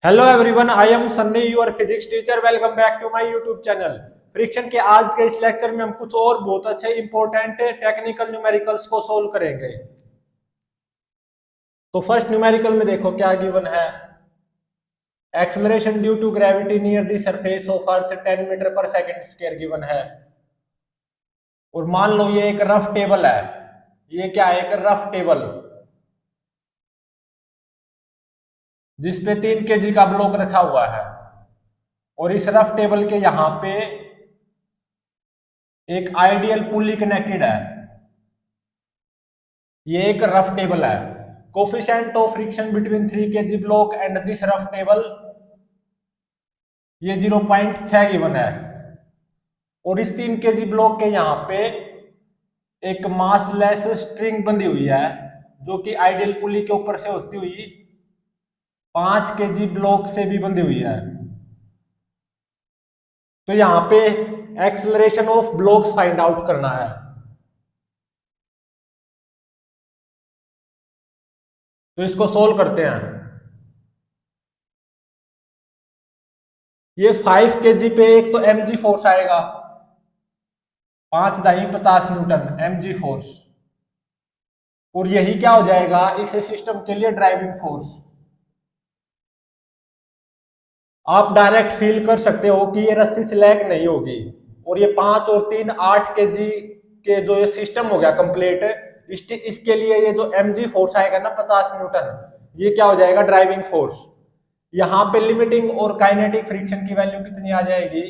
Hello everyone, I am Sunny, your physics teacher. Welcome back to my YouTube channel. Friction के आज के इस lecture में हम कुछ और बहुत अच्छे इंपॉर्टेंट टेक्निकल न्यूमेरिकल्स को सोल्व करेंगे। तो फर्स्ट न्यूमेरिकल में देखो क्या गिवन है। Acceleration due to gravity near the surface of earth 10 metre पर सेकंड स्क्वायर गिवन है। और मान लो ये एक रफ टेबल है। ये क्या है? एक रफ टेबल जिसपे 3 केजी का ब्लॉक रखा हुआ है। और इस रफ टेबल के यहां पे एक आइडियल पुली कनेक्टेड है। ये एक रफ टेबल है। Coefficient of friction between 3 KG block and this rough table ये 0.6 गिवन है। और इस 3 केजी ब्लॉक के यहाँ पे एक मासलेस स्ट्रिंग बंधी हुई है जो कि आइडियल पुली के ऊपर से होती हुई 5 केजी ब्लॉक से भी बंधी हुई है। तो यहाँ पे acceleration of blocks find out करना है। तो इसको सोल्व करते हैं। ये 5 केजी पे एक तो mg फोर्स आएगा, 5 दाई 50 न्यूटन mg फोर्स। और यही क्या हो जाएगा इस सिस्टम के लिए ड्राइविंग फोर्स। आप डायरेक्ट फील कर सकते हो कि ये रस्सी स्लैग नहीं होगी। और ये 5 और 3 8 केजी के जो ये सिस्टम हो गया कंप्लीट, इसके लिए ये जो mg फोर्स आएगा ना 50 न्यूटन, ये क्या हो जाएगा? Driving force. यहां पे लिमिटिंग और काइनेटिक फ्रिक्शन की वैल्यू कितनी आ जाएगी?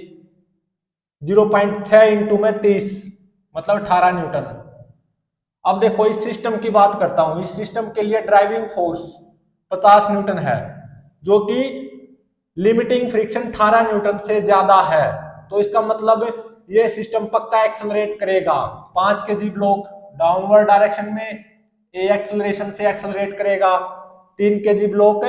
0.6 इंटू में 30 मतलब 18 न्यूटन। अब देखो इस सिस्टम की बात करता हूं। इस सिस्टम के लिए ड्राइविंग फोर्स 50 न्यूटन है जो कि लिमिटिंग फ्रिक्शन 18 न्यूटन से ज्यादा है। तो इसका मतलब ये सिस्टम पक्का एक्सेलरेट करेगा। 5 केजी ब्लॉक डाउनवर्ड डायरेक्शन में ए एक्सेलरेशन से एक्सेलरेट करेगा। 3 KG block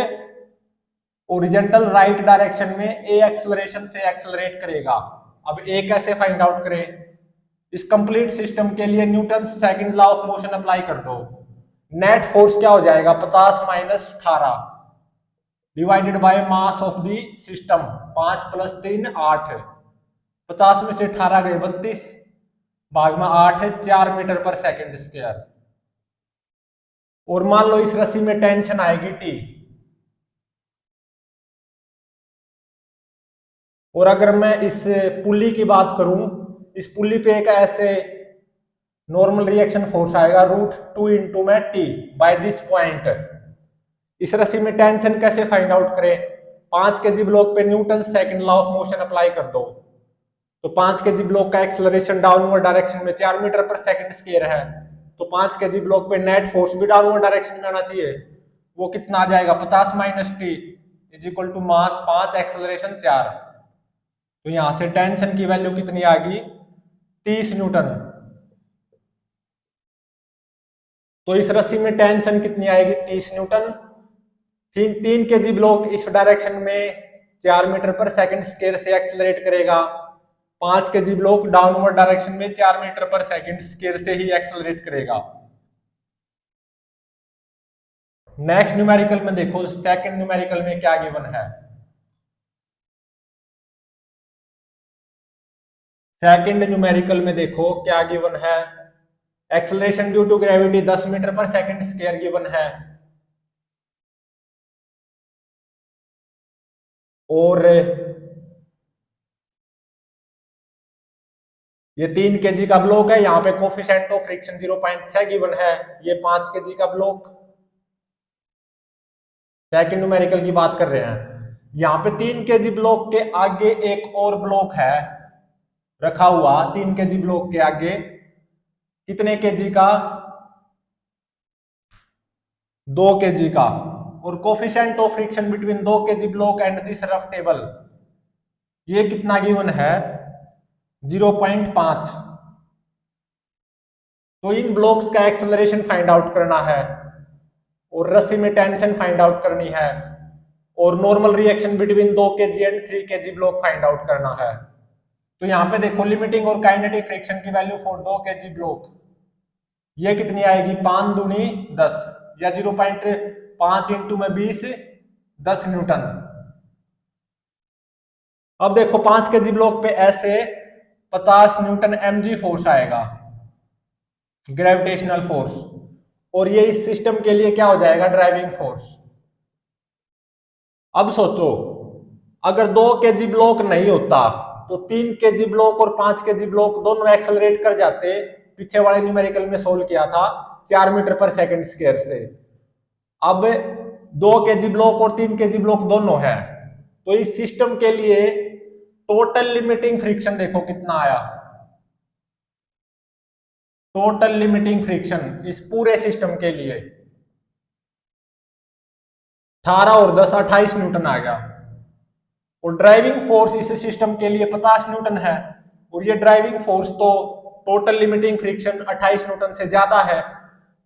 horizontal right direction में ए एक्सेलरेशन से एक्सेलरेट करेगा। अब ए कैसे फाइंड आउट करें? इस कंप्लीट सिस्टम के लिए Newton second law of motion apply कर दो। नेट फोर्स क्या हो जाएगा? 50 minus 18 divided by mass of the system. 5 plus 3 8, 50 में से 18 गए 32, भाग में 8 है 4 मीटर पर सेकंड स्क्वायर। और मान लो इस रस्सी में टेंशन आएगी टी। और अगर मैं इस पुली की बात करूं, इस पुली पे एक ऐसे नॉर्मल रिएक्शन फोर्स आएगा √2 इंटू में टी बाय दिस पॉइंट। इस रस्सी में टेंशन कैसे फाइंड आउट करें? 5 केजी ब्लॉक पे Newton second law of motion apply कर दो। तो 5 केजी ब्लॉक का एक्सेलरेशन डाउनवर्ड डायरेक्शन में 4 मीटर पर सेकंड स्क्वायर है। तो 5 केजी ब्लॉक पे नेट फोर्स भी डाउनवर्ड डायरेक्शन में आना चाहिए। वो कितना आ जाएगा? 50 minus T is equal to mass 5 acceleration 4। तो यहां से टेंशन की वैल्यू कितनी आ गई? 30 न्यूटन। तो इस रस्सी में टेंशन कितनी आएगी? 30 न्यूटन। 3 केजी ब्लॉक इस डायरेक्शन में 4 मीटर पर सेकंड स्क्वायर से एक्सेलरेट करेगा। 5 केजी ब्लॉक डाउनवर्ड डायरेक्शन में 4 मीटर पर सेकंड स्क्वायर से ही एक्सेलरेट करेगा। नेक्स्ट न्यूमेरिकल में देखो, सेकंड न्यूमेरिकल में क्या गिवन है। सेकंड न्यूमेरिकल में देखो क्या गिवन है। Acceleration due to gravity 10 metre पर सेकंड स्क्वायर गिवन है। और ये 3 केजी का ब्लॉक है। यहाँ पे कोफिशिएंट ऑफ फ्रिक्शन 0.6 गिवन है। ये 5 केजी का ब्लॉक। सेकंड न्यूमेरिकल की बात कर रहे हैं। यहाँ पे 3 केजी ब्लॉक के आगे एक और ब्लॉक है रखा हुआ। 3 केजी ब्लॉक के आगे कितने केजी का? 2 केजी का। और coefficient of friction between 2 KG block and this rough table ये कितना गिवन है? 0.5। तो इन ब्लॉक्स का एक्सेलरेशन फाइंड आउट करना है। और रस्सी में टेंशन फाइंड आउट करनी है। और normal reaction between 2 KG and 3 KG block find out करना है। तो यहाँ पे देखो लिमिटिंग और काइनेटिक फ्रिक्शन की वैल्यू फॉर 2 केजी ब्लॉक ये कितनी आएगी? 5 दूनी 10 या 0.5 इंटू में 20 10 न्यूटन। अब देखो 5 केजी ब्लॉक पे ऐसे 50 न्यूटन mg फोर्स आएगा, ग्रेविटेशनल फोर्स, और ये इस सिस्टम के लिए क्या हो जाएगा, ड्राइविंग फोर्स। अब सोचो अगर 2 केजी ब्लॉक नहीं होता तो 3 केजी ब्लॉक और 5 केजी ब्लॉक दोनों एक्सेलरेट कर जाते, पीछे वाले न्यूमेरिकल में सोल्व किया था 4 मीटर पर सेकंड स्क्वायर से। अब 2 केजी ब्लॉक और 3 केजी ब्लॉक दोनों है, तो इस सिस्टम के लिए टोटल लिमिटिंग फ्रिक्शन देखो कितना आया, टोटल लिमिटिंग फ्रिक्शन इस पूरे सिस्टम के लिए 18 और 10 28 न्यूटन आ गया। और ड्राइविंग फोर्स इस सिस्टम के लिए 50 न्यूटन है, और ये ड्राइविंग फोर्स तो टोटल लिमिटिंग फ्रिक्शन 28 न्यूटन से ज्यादा है,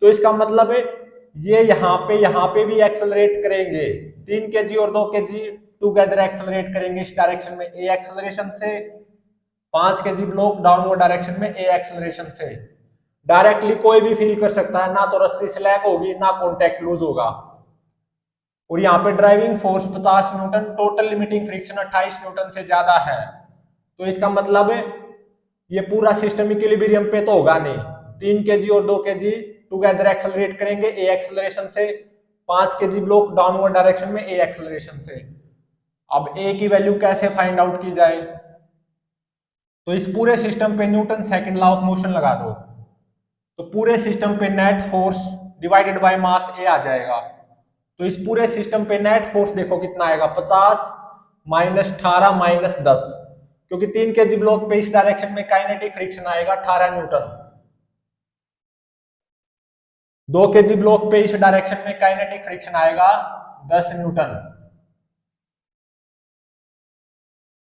तो इसका मतलब है ये यहाँ पे भी एक्सेलरेट करेंगे, 3 केजी और 2 केजी टुगेदर एक्सेलरेट करेंगे इस डायरेक्शन में ए एक्सेलरेशन से, 5 केजी ब्लॉक डाउनवर्ड डायरेक्शन में ए एक्सेलरेशन से। डायरेक्टली कोई भी फील कर सकता है, ना तो रस्सी स्लैग होगी ना कॉन्टैक्ट लूज होगा। और यहाँ पे driving force 50 Newton, total limiting friction 28 Newton से ज्यादा है, तो इसका मतलब है ये पूरा सिस्टम इक्विलिब्रियम पे तो होगा नहीं। 3 केजी और 2 केजी टुगेदर एक्सेलरेट करेंगे ए एक्सेलरेशन से, 5 केजी ब्लॉक डाउनवर्ड डायरेक्शन में ए एक्सेलरेशन से। अब ए की वैल्यू कैसे फाइंड आउट की जाए, तो इस पूरे सिस्टम पे Newton second law of motion लगा दो, तो पूरे सिस्टम पे net force divided by mass a आ जाएगा। तो इस पूरे सिस्टम पे नेट फोर्स देखो कितना आएगा, 50 माइनस 18 माइनस 10, क्योंकि 3 केजी ब्लॉक पे इस डायरेक्शन में काइनेटिक फ्रिक्शन आएगा 18 न्यूटन, 2 केजी ब्लॉक पे इस डायरेक्शन में काइनेटिक फ्रिक्शन आएगा 10 न्यूटन,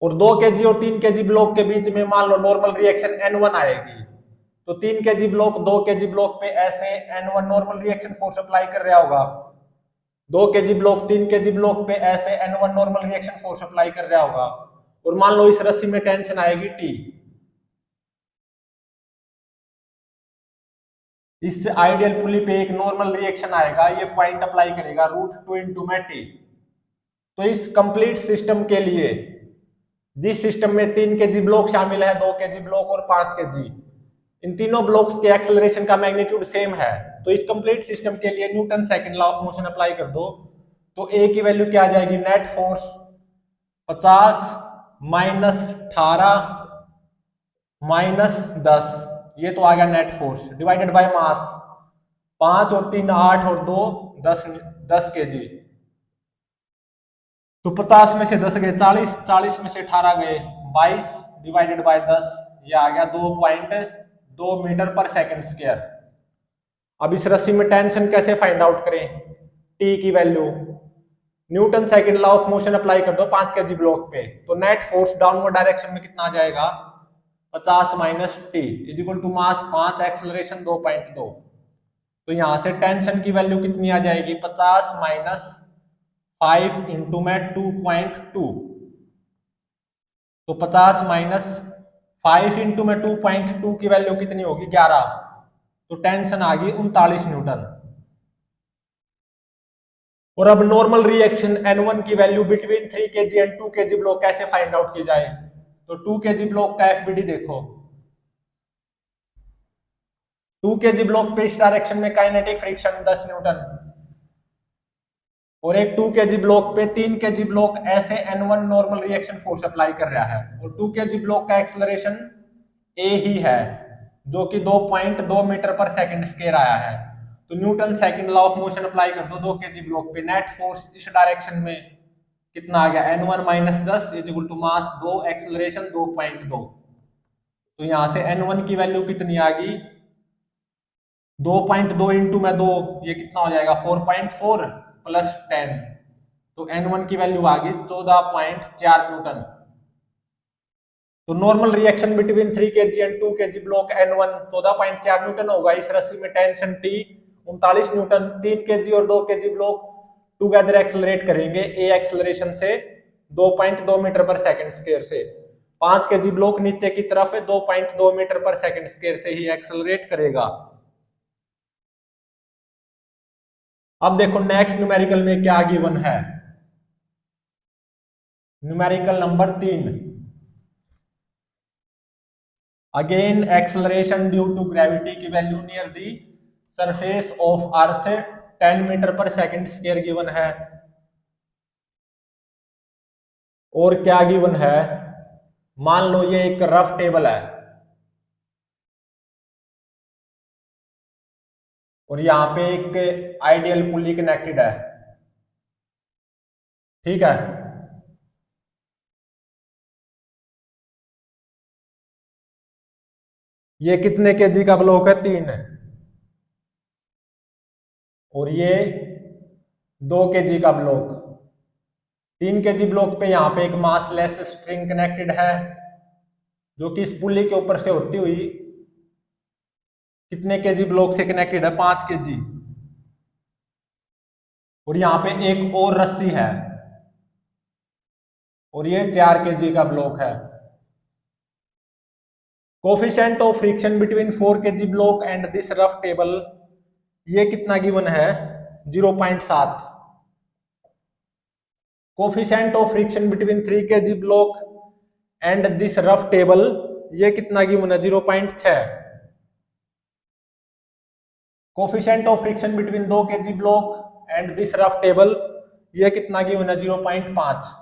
और 2 केजी और 3 केजी ब्लॉक के बीच में मान लो नॉर्मल रिएक्शन N1 आएगी, तो 3 केजी ब्लॉक 2 केजी ब्लॉक पे ऐसे N1 normal reaction force apply कर रहा होगा, 2 केजी ब्लॉक 3 केजी ब्लॉक पे ऐसे N1 normal reaction force apply कर रहा होगा, और मान लो इस रस्सी में टेंशन आएगी T, इससे आइडियल पुली पे एक नॉर्मल रिएक्शन आएगा, ये पॉइंट अप्लाई करेगा √2 इंटू में T। तो इस कंप्लीट सिस्टम के लिए जिस सिस्टम में 3 केजी ब्लॉक शामिल है, 2 केजी ब्लॉक और 5 केजी, इन तीनों ब्लॉक्स के एक्सेलरेशन का मैग्नीट्यूड सेम है, तो इस कंप्लीट सिस्टम के लिए Newton second law of motion apply कर दो, तो ए की वैल्यू क्या आ जाएगी, नेट फोर्स 50 माइनस 18 माइनस 10, ये तो आ गया नेट फोर्स, डिवाइडेड बाय मास, 5 और 3 8 और 2 10 केजी, तो 50 में से 10 गए 40, 40 में से 18 गए 22, डिवाइडेड बाय 10, ये आ गया 2.2 मीटर पर सेकंड स्क्वायर। अब इस रस्सी में टेंशन कैसे फाइंड आउट करें, टी की value, Newton second law of motion apply कर दो 5 केजी ब्लॉक पे, तो नेट फोर्स डाउनवर्ड डायरेक्शन में कितना आ जाएगा, 50 minus T is equal to mass 5 acceleration 2.2, तो यहां से टेंशन की वैल्यू कितनी आ जाएगी, 50 माइनस 5 इंटू में 2.2, तो 50 माइनस 5 इंटू में 2.2 की वैल्यू कितनी होगी, 11, तो टेंशन आ गई 39 न्यूटन। और अब नॉर्मल रिएक्शन N1 की value between 3 KG and 2 KG block कैसे फाइंड आउट की जाए, तो 2 केजी ब्लॉक का एफबीडी देखो, 2 केजी ब्लॉक पे इस डायरेक्शन में काइनेटिक फ्रिक्शन 10 न्यूटन, और एक 2 केजी ब्लॉक पे 3 केजी ब्लॉक ऐसे N1 normal reaction force apply कर रहा है, और 2 केजी ब्लॉक का एक्सेलरेशन a ही है, जो कि 2.2 मीटर पर सेकंड स्क्वायर आया है, तो Newton second law of motion apply कर दो 2 केजी ब्लॉक पे, नेट फोर्स इस डायरेक्शन में कितना आ गया, N1 minus 10 is equal to mass 2 acceleration 2.2, तो यहां से N1 की वैल्यू कितनी आ गई, 2.2 इंटू में 2, ये कितना हो जाएगा 4.4 प्लस 10, तो N1 की वैल्यू आ गई 14.4 न्यूटन। तो normal reaction between 3 KG and 2 KG block N1 14.4 Newton होगा, इस रस्सी में टेंशन T 39 न्यूटन, 3 केजी और 2 केजी ब्लॉक टुगेदर एक्सेलरेट करेंगे ए एक्सेलरेशन से 2.2 मीटर पर सेकंड स्क्वायर से, 5 केजी ब्लॉक नीचे की तरफ 2.2 मीटर पर सेकंड स्क्वायर से ही एक्सेलरेट करेगा। अब देखो नेक्स्ट न्यूमेरिकल में क्या गिवन है, numerical number 3, again acceleration due to gravity की value near the surface of earth 10 metre पर सेकंड स्क्वायर गिवन है। और क्या गिवन है, मान लो ये एक रफ टेबल है और यहां पे एक आइडियल पुली कनेक्टेड है, ठीक है। ये कितने केजी का ब्लॉक है, 3 है। और ये 2 केजी का ब्लॉक, 3 केजी ब्लॉक पे यहाँ पे एक मासलेस स्ट्रिंग कनेक्टेड है जो कि इस पुली के ऊपर से होती हुई कितने केजी ब्लॉक से कनेक्टेड है, 5 केजी। और यहाँ पे एक और रस्सी है और ये 4 केजी का ब्लॉक है। Coefficient of friction between 4 KG block and this rough table, ये कितना गिवन है, 0.7। Coefficient of friction between 3 KG block and this rough table, ये कितना गिवन है, 0.6। Coefficient of friction between 2 KG block and this rough table, ये कितना given है, 0.5।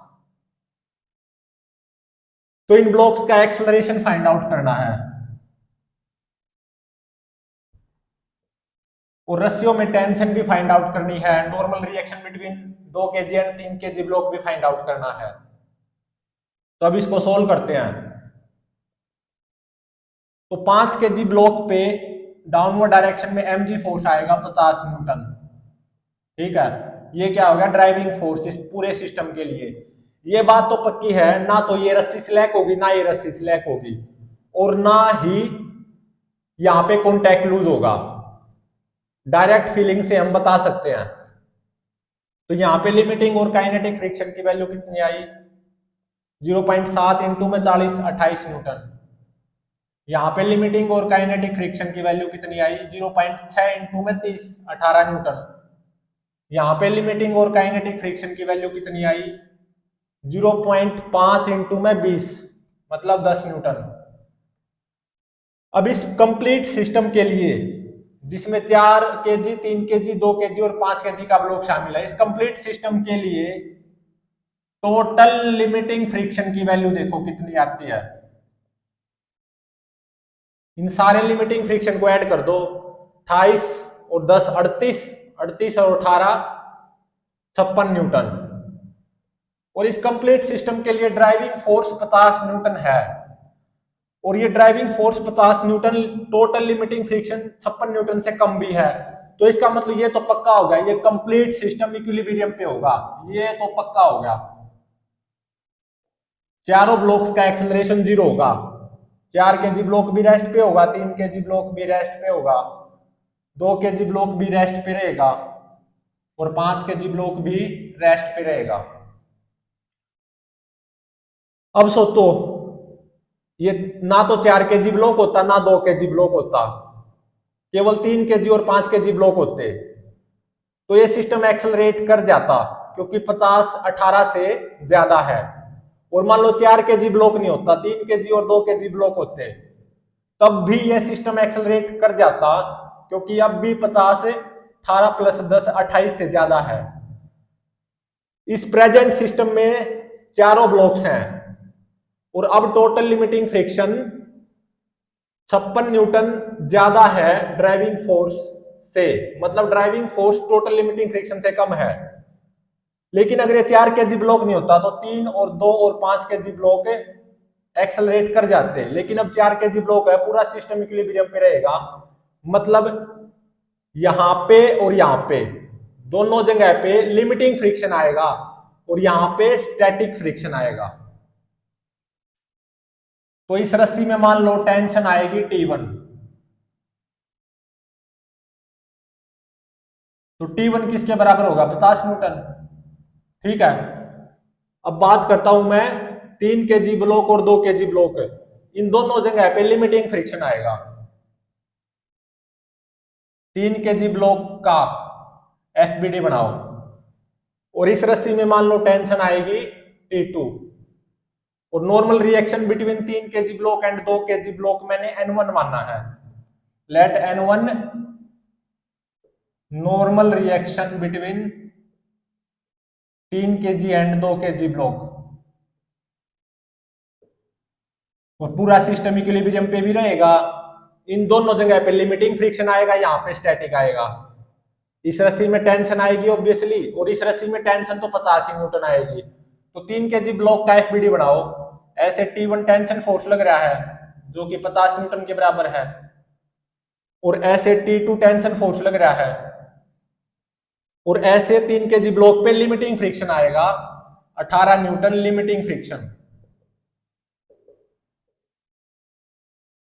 तो इन ब्लॉक्स का एक्सेलरेशन फाइंड आउट करना है और रस्सियों में टेंशन भी फाइंड आउट करनी है, normal reaction between 2 KG and 3 KG block भी फाइंड आउट करना है। तो अब इसको सोल्व करते हैं। तो 5 केजी ब्लॉक पे डाउनवर्ड डायरेक्शन में mg फोर्स आएगा 50 न्यूटन, ठीक है। ये क्या होगा, ड्राइविंग फोर्स इस पूरे सिस्टम के लिए। ये बात तो पक्की है, ना तो ये रस्सी स्लैक होगी ना ये रस्सी स्लैक होगी, और ना ही यहां पे कॉन्टैक्ट लूज होगा। डायरेक्ट फीलिंग से हम बता सकते हैं। तो यहाँ पे लिमिटिंग और काइनेटिक फ्रिक्शन की वैल्यू कितनी आई, 0.7 इंटू में 40, 28 न्यूटन। यहाँ पे लिमिटिंग और काइनेटिक फ्रिक्शन की वैल्यू कितनी आई, 0.6 इंटू में 30, 18 न्यूटन। यहाँ पे लिमिटिंग और काइनेटिक फ्रिक्शन की वैल्यू कितनी आई, 0.5 इंटू में 20, मतलब 10 न्यूटन। अब इस कंप्लीट सिस्टम के लिए जिसमें 4 केजी, 3 केजी, 2 केजी और 5 केजी का ब्लॉक शामिल है, इस कंप्लीट सिस्टम के लिए टोटल लिमिटिंग फ्रिक्शन की वैल्यू देखो कितनी आती है। इन सारे लिमिटिंग फ्रिक्शन को ऐड कर दो, 28 और 10 38, 38 और 18 56 न्यूटन। और इस कंप्लीट सिस्टम के लिए ड्राइविंग फोर्स 50 न्यूटन है और ये driving force 50 Newton, total limiting friction 56 Newton से कम भी है। तो इसका मतलब ये तो पक्का होगा ये कंप्लीट सिस्टम इक्विलिब्रियम पे होगा, ये तो पक्का हो गया। चारों ब्लॉक्स का एक्सेलरेशन 0 होगा। 4 केजी ब्लॉक भी रेस्ट पे होगा, 3 केजी ब्लॉक भी रेस्ट पे होगा, 2 केजी ब्लॉक भी रेस्ट पे रहेगा और 5 केजी ब्लॉक भी रेस्ट पे रहेगा। अब सोचो, ये ना तो 4 केजी ब्लॉक होता ना 2 केजी ब्लॉक होता, केवल 3 केजी और 5 केजी ब्लॉक होते, तो ये सिस्टम एक्सेलरेट कर जाता क्योंकि 50 18 से ज्यादा है। और मान लो 4 केजी ब्लॉक नहीं होता, 3 केजी और 2 केजी ब्लॉक होते, तब भी यह सिस्टम एक्सेलरेट कर जाता क्योंकि अब भी 50 18 प्लस 10 28 से ज्यादा है। इस प्रेजेंट सिस्टम में चारों ब्लॉक्स हैं और अब टोटल लिमिटिंग फ्रिक्शन 56 न्यूटन ज्यादा है ड्राइविंग फोर्स से, मतलब driving force total limiting friction से कम है। लेकिन अगर ये 4 केजी ब्लॉक नहीं होता तो 3 और 2 और 5 केजी ब्लॉक एक्सेलरेट कर जाते, लेकिन अब 4 केजी ब्लॉक है, पूरा सिस्टम इक्विलिब्रियम पे रहेगा। मतलब यहां पे और यहां पे दोनों जगह पे लिमिटिंग फ्रिक्शन आएगा और यहां पे स्टैटिक फ्रिक्शन आएगा। तो इस रस्सी में मान लो टेंशन आएगी T1, तो T1 किसके बराबर होगा, 50 न्यूटन, ठीक है। अब बात करता हूं मैं 3 केजी ब्लॉक और 2 केजी ब्लॉक, इन दोनों जगह पे लिमिटिंग फ्रिक्शन आएगा। 3 केजी ब्लॉक का FBD बनाओ और इस रस्सी में मान लो टेंशन आएगी T2, और normal reaction between 3 kg block and 2 kg block मैंने N1 माना है। Let N1 normal reaction between 3 kg and 2 kg block, और पूरा सिस्टम इक्विलिब्रियम पे भी रहेगा। इन दोनों जगह पे लिमिटिंग फ्रिक्शन आएगा, यहाँ पे स्टैटिक आएगा। इस रस्सी में टेंशन आएगी ऑब्वियसली, और इस रस्सी में टेंशन तो 50 ही न्यूटन आएगी। तो 3 kg ब्लॉक का एफबीडी बनाओ। ऐसे T1 टेंशन फोर्स लग रहा है जो कि 50 न्यूटन के बराबर है, और ऐसे T2 टेंशन फोर्स लग रहा है, और ऐसे 3 kg ब्लॉक पे लिमिटिंग फ्रिक्शन आएगा 18 न्यूटन लिमिटिंग फ्रिक्शन।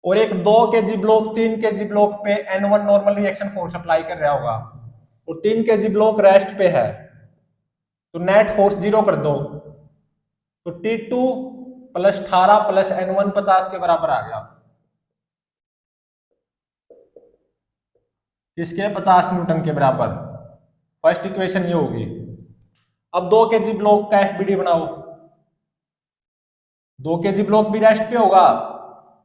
और एक 2 kg ब्लॉक 3 kg ब्लॉक पे N1 normal reaction force apply कर रहा होगा, और 3 kg ब्लॉक रेस्ट पे है, तो नेट फोर्स 0 कर दो, तो T2 प्लस 18 प्लस N1 50 के बराबर आ गया। किसके? 50 न्यूटन के बराबर। फर्स्ट इक्वेशन ये होगी। अब 2 kg ब्लॉक का एफबीडी बनाओ। 2 kg ब्लॉक भी रेस्ट पे होगा,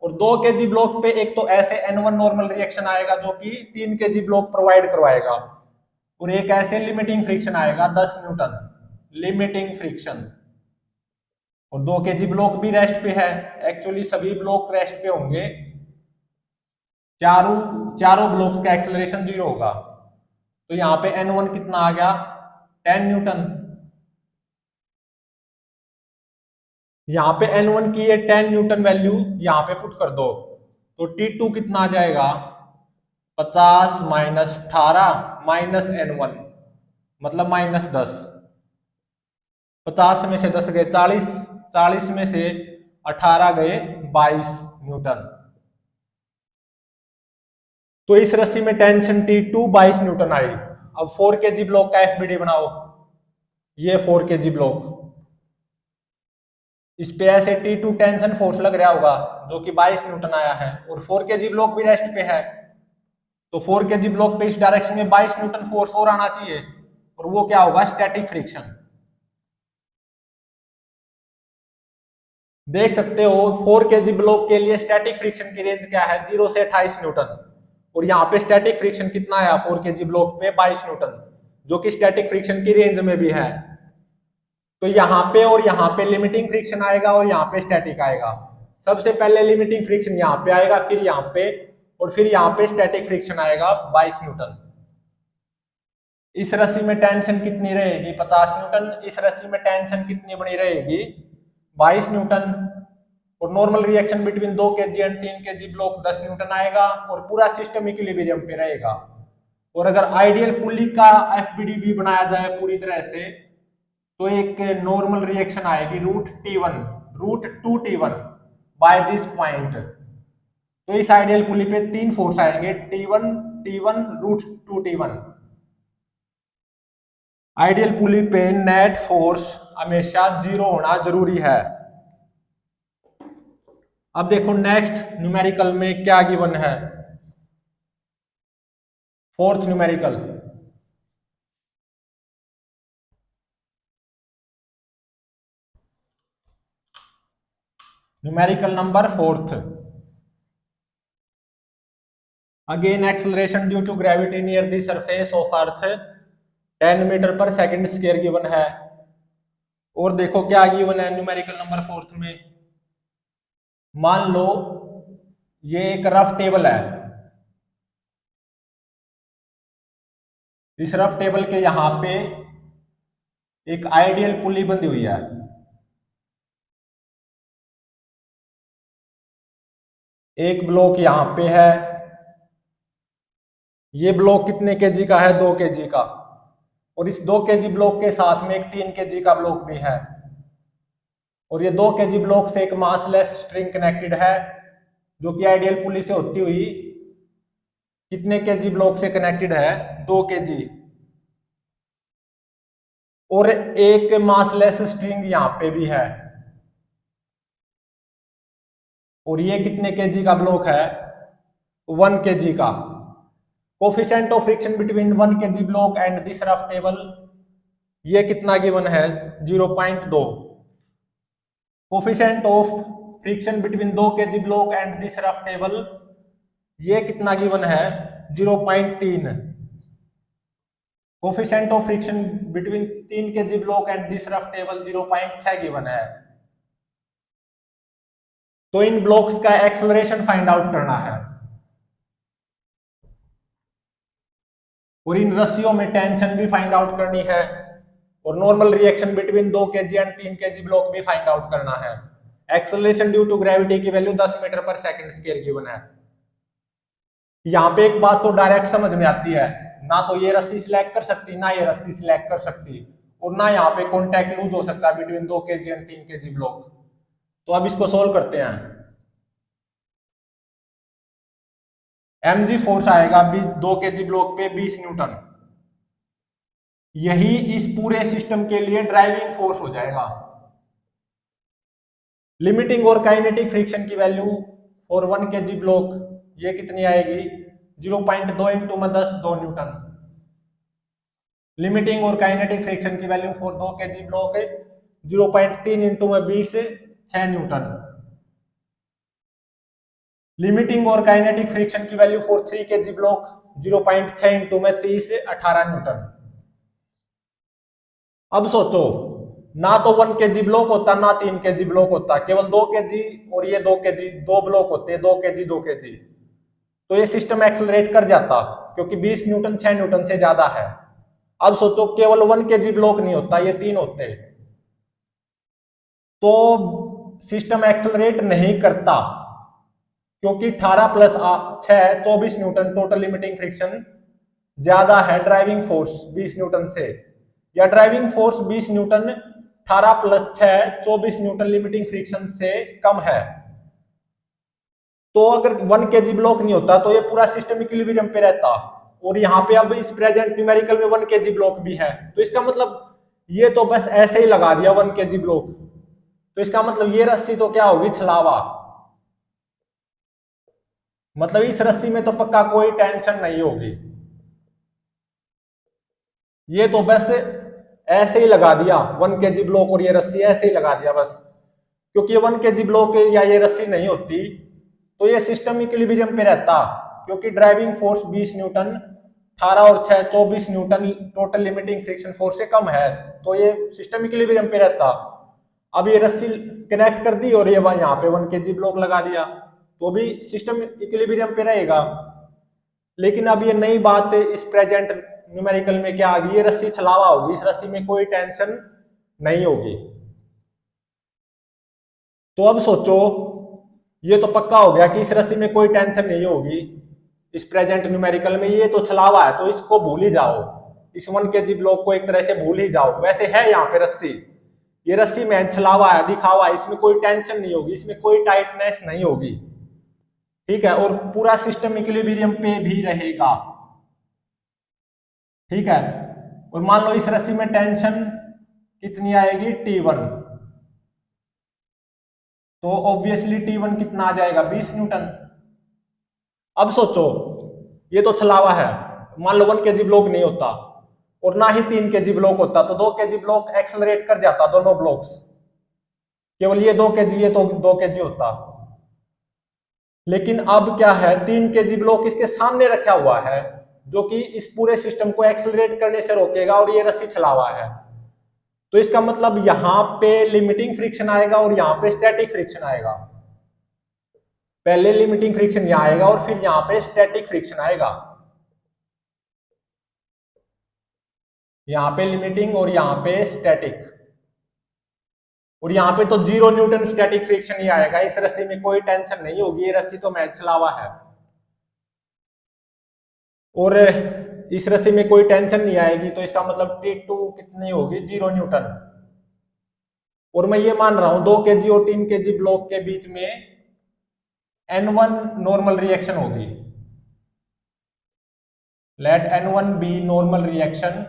और 2 kg ब्लॉक पे एक तो ऐसे N1 नॉर्मल रिएक्शन आएगा जो कि 3 kg ब्लॉक प्रोवाइड करवाएगा, और एक ऐसे लिमिटिंग फ्रिक्शन आएगा 10 न्यूटन लिमिटिंग फ्रिक्शन। और 2 kg ब्लॉक भी रेस्ट पे है, एक्चुअली सभी ब्लॉक रेस्ट पे होंगे, चारों ब्लॉक्स का एक्सेलरेशन 0 होगा। तो यहाँ पे N1 कितना आ गया? 10 न्यूटन। यहाँ पे N1 की ये 10 न्यूटन वैल्यू यहाँ पे पुट कर दो, तो T2 कितना आ जाएगा? 50 माइनस 18 माइनस N1 मतलब माइनस 10। 50 में से 10 गए 40, 40 में से 18 गए 22 न्यूटन। तो इस रस्सी में टेंशन T2 22 न्यूटन आई। अब 4 kg ब्लॉक का एफबीडी बनाओ। ये 4 kg ब्लॉक, इस पे ऐसे T2 टेंशन फोर्स लग रहा होगा जो कि 22 न्यूटन आया है, और 4 kg ब्लॉक भी रेस्ट पे है, तो 4 kg ब्लॉक पे इस डायरेक्शन में 22 न्यूटन फोर्स और आना चाहिए, और वो क्या होगा? Static friction. देख सकते हो 4 kg ब्लॉक के लिए स्टैटिक फ्रिक्शन की रेंज क्या है? 0 से 28 न्यूटन, और यहाँ पे स्टैटिक फ्रिक्शन कितना आया 4 kg ब्लॉक पे? 22 न्यूटन, जो कि स्टैटिक फ्रिक्शन की रेंज में भी है। तो यहाँ पे और यहाँ पे लिमिटिंग फ्रिक्शन आएगा, और यहाँ पे स्टैटिक आएगा। सबसे पहले लिमिटिंग फ्रिक्शन यहाँ पे आएगा, फिर यहाँ पे, और फिर यहाँ पे स्टैटिक फ्रिक्शन आएगा 22 न्यूटन। इस रस्सी में टेंशन कितनी रहेगी? 50 न्यूटन। इस रस्सी में टेंशन कितनी बनी रहेगी? 22 न्यूटन। और normal reaction between 2 kg and 3 kg block 10 Newton आएगा, और पूरा सिस्टम इक्विलिब्रियम पे रहेगा। और अगर आइडियल पुली का एफबीडी भी बनाया जाए पूरी तरह से, तो एक नॉर्मल रिएक्शन आएगी root 2T1 by this point. तो इस आइडियल पुली पे 3 फोर्स आएंगे, T1 रूट 2T1। आइडियल पुली पे नेट फोर्स हमेशा 0 होना जरूरी है। अब देखो नेक्स्ट न्यूमेरिकल में क्या गिवन है। Fourth numerical, numerical number 4th। Again acceleration due to gravity near the surface of earth 10 metre पर सेकंड स्क्वायर गिवन है। और देखो क्या गिवन है न्यूमेरिकल नंबर 4th में। मान लो ये एक रफ टेबल है, इस रफ टेबल के यहां पे एक आइडियल पुली बंधी हुई है। एक ब्लॉक यहां पे है, ये ब्लॉक कितने केजी का है? 2 kg का। और इस 2 kg ब्लॉक के साथ में एक 3 kg का ब्लॉक भी है, और ये 2 kg ब्लॉक से एक मासलेस स्ट्रिंग कनेक्टेड है जो कि आइडियल पुली से होती हुई कितने kg ब्लॉक से कनेक्टेड है? 2 kg। और एक मासलेस स्ट्रिंग यहां पे भी है, और ये कितने kg का ब्लॉक है? 1 kg का। Coefficient of friction between 1 kg block and this rough table, ये कितना गिवन है? 0.2। Coefficient of friction between 2 kg block and this rough table, ये कितना गिवन है 0.3। Coefficient of friction between 3 kg block and this rough table 0.6 given है। तो इन blocks का acceleration find out करना है और इन रस्सियों में टेंशन भी फाइंड आउट करनी है और normal reaction between 2 kg and 3 kg block भी फाइंड आउट करना है। एक्सेलरेशन ड्यू टू ग्रेविटी की वैल्यू 10 मीटर पर सेकंड स्क्वायर गिवन है। यहां पे एक बात तो डायरेक्ट समझ में आती है, ना तो ये रस्सी सिलेक्ट कर सकती, ना ये रस्सी सिलेक्ट कर सकती, और ना यहाँ पे कॉन्टैक्ट लूज हो सकता है between 2 kg and 3 kg block. तो अब इसको सोल्व करते हैं। mg फोर्स आएगा 2 kg ब्लॉक पे 20 न्यूटन, यही इस पूरे सिस्टम के लिए ड्राइविंग फोर्स हो जाएगा। लिमिटिंग और काइनेटिक फ्रिक्शन की वैल्यू फॉर 1 kg ब्लॉक ये कितनी आएगी 0.2 इंटू में 10 2 न्यूटन। लिमिटिंग और काइनेटिक फ्रिक्शन की value for 2 kg block 0.3 into में 20 6 न्यूटन। लिमिटिंग और काइनेटिक फ्रिक्शन की value for 3 kg block 0.6 into में 30 18 न्यूटन। अब सोचो, ना तो 1 kg ब्लॉक होता ना 3 kg ब्लॉक होता, केवल 2 kg और ये 2 kg, दो ब्लॉक होते 2 kg 2 kg, तो ये सिस्टम एक्सेलरेट कर जाता क्योंकि 20 न्यूटन 6 न्यूटन से ज्यादा है। अब सोचो केवल 1 kg ब्लॉक नहीं होता, ये 3 होते तो सिस्टम एक्सेलरेट नहीं करता क्योंकि 18 plus 6 24 Newton total limiting friction ज्यादा है ड्राइविंग फोर्स 20 न्यूटन से, या driving force 20 Newton 18 plus 6 24 Newton limiting friction से कम है। तो अगर 1 kg ब्लॉक नहीं होता तो ये पूरा सिस्टम इक्विलिब्रियम पे रहता, और यहाँ पे अब इस प्रेजेंट न्यूमेरिकल में 1 kg ब्लॉक भी है, तो इसका मतलब ये तो बस ऐसे ही लगा दिया 1 kg ब्लॉक, तो इसका मतलब ये रस्सी तो क्या होगी छलावा, मतलब इस रस्सी में तो पक्का कोई टेंशन नहीं होगी, ये तो बस ऐसे ही लगा दिया 1 kg ब्लॉक और ये रस्सी ऐसे ही लगा दिया बस, क्योंकि ये 1 kg ब्लॉक या ये रस्सी नहीं होती तो ये सिस्टम इक्विलिब्रियम पे रहता, क्योंकि ड्राइविंग फोर्स 20 न्यूटन 18 और 6 24 Newton total limiting friction force से कम है, तो ये सिस्टम इक्विलिब्रियम पे रहता। अब ये रस्सी कनेक्ट कर दी और ये यहाँ पे 1 kg ब्लॉक लगा दिया तो भी सिस्टम इक्विलिब्रियम पे रहेगा। लेकिन अब ये नई बात इस प्रेजेंट न्यूमेरिकल में क्या आ गई, ये रस्सी छलावा होगी, इस रस्सी में कोई टेंशन नहीं होगी। तो अब सोचो, ये तो पक्का हो गया कि इस रस्सी में कोई टेंशन नहीं होगी इस प्रेजेंट न्यूमेरिकल में, ये तो छलावा है तो इसको भूल ही जाओ, इस 1 kg ब्लॉक को एक तरह से भूल ही जाओ। वैसे है यहाँ पे रस्सी, ये रस्सी में छलावा है दिखावा है, इसमें कोई टेंशन नहीं होगी, इसमें कोई टाइटनेस नहीं होगी, ठीक है, और पूरा सिस्टम इक्विलिब्रियम पे भी रहेगा, ठीक है। और मान लो इस रस्सी में टेंशन कितनी आएगी T1, तो ऑब्वियसली T1 कितना आ जाएगा 20 न्यूटन। अब सोचो ये तो छलावा है, मान लो 1 kg ब्लॉक नहीं होता और ना ही 3 kg ब्लॉक होता तो 2 kg ब्लॉक एक्सेलरेट कर जाता, दोनों ब्लॉक्स, केवल ये 2 kg ये तो 2 kg होता। लेकिन अब क्या है 3 kg ब्लॉक इसके सामने रखा हुआ है जो कि इस पूरे सिस्टम को एक्सेलरेट करने से रोकेगा, और ये रस्सी छलावा है, तो इसका मतलब यहां पे लिमिटिंग फ्रिक्शन आएगा और यहां पे स्टैटिक फ्रिक्शन आएगा। पहले लिमिटिंग फ्रिक्शन यहां आएगा और फिर यहां पे स्टैटिक फ्रिक्शन आएगा, यहां पे लिमिटिंग और यहां पे स्टैटिक, और यहां पे तो 0 न्यूटन स्टैटिक फ्रिक्शन ही आएगा, इस रस्सी में कोई टेंशन नहीं होगी, ये रस्सी तो मैच छलावा है, और इस रस्सी में कोई टेंशन नहीं आएगी, तो इसका मतलब T2 कितनी होगी 0 न्यूटन। और मैं ये मान रहा हूं 2 kg और 3 kg ब्लॉक के बीच में N1 नॉर्मल रिएक्शन होगी, let N1 be normal reaction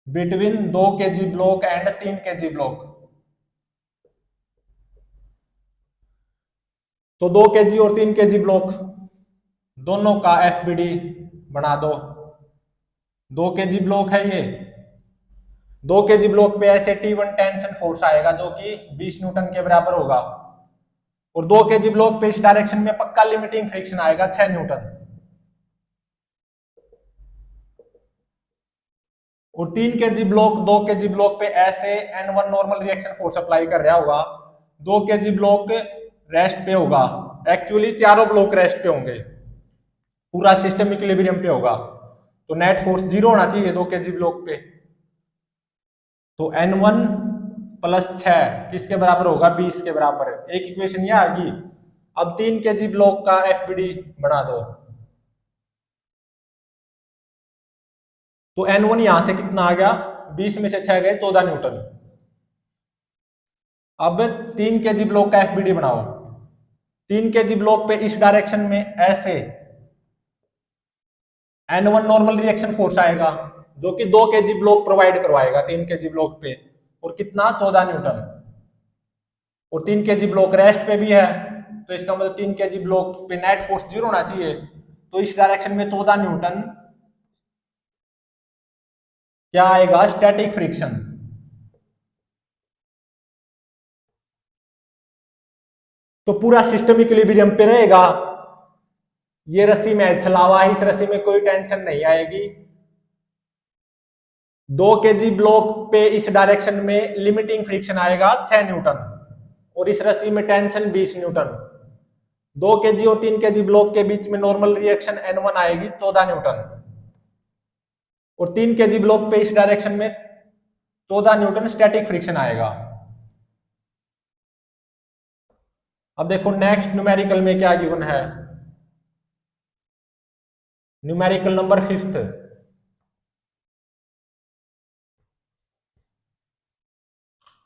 between 2 kg block and 3 kg block. तो 2 kg और 3 kg ब्लॉक दोनों का FBD बना दो, 2 kg ब्लॉक है ये, 2 kg ब्लॉक पे ऐसे T1 टेंशन फोर्स आएगा जो कि 20 न्यूटन के बराबर होगा, और 2 kg ब्लॉक पे इस डायरेक्शन में पक्का लिमिटिंग फ्रिक्शन आएगा 6 न्यूटन, और 3 kg ब्लॉक 2 kg ब्लॉक पे ऐसे N1 normal reaction force apply कर रहा होगा, 2 kg ब्लॉक रेस्ट पे होगा, एक्चुअली चारों ब्लॉक रेस्ट पे होंगे, पूरा सिस्टम इक्विलिब्रियम पे होगा, तो नेट फोर्स 0 होना चाहिए 2 kg ब्लॉक पे, तो N1 प्लस 6 किसके बराबर होगा, 20 के बराबर। एक इक्वेशन ये आ गई। अब 3 kg ब्लॉक का FBD बना दो, तो N1 यहां से कितना आ गया, 20 में से 6 गए 14 न्यूटन। अब 3 kg ब्लॉक का FBD बनाओ, 3 kg ब्लॉक पे इस डायरेक्शन में ऐसे N1 नॉर्मल रिएक्शन फोर्स आएगा जो कि 2 kg ब्लॉक प्रोवाइड करवाएगा 3 kg ब्लॉक पे, और कितना 14 न्यूटन, और 3 kg ब्लॉक रेस्ट पे भी है, तो इसका मतलब 3 kg ब्लॉक पे नेट फोर्स 0 होना चाहिए, तो इस डायरेक्शन में 14 न्यूटन क्या आएगा, स्टैटिक फ्रिक्शन। तो पूरा सिस्टम इक्विलिब्रियम पे रहेगा, ये रस्सी में छलावा है, इस रस्सी में कोई टेंशन नहीं आएगी, 2 kg ब्लॉक पे इस डायरेक्शन में लिमिटिंग फ्रिक्शन आएगा 6 न्यूटन, और इस रस्सी में टेंशन 20 न्यूटन, 2 kg और 3 kg ब्लॉक के बीच में नॉर्मल रिएक्शन N1 आएगी 14 न्यूटन, और 3 kg ब्लॉक पे इस डायरेक्शन में 14 न्यूटन स्टैटिक फ्रिक्शन आएगा। अब देखो नेक्स्ट न्यूमेरिकल में क्या गिवन है, numerical number 5th,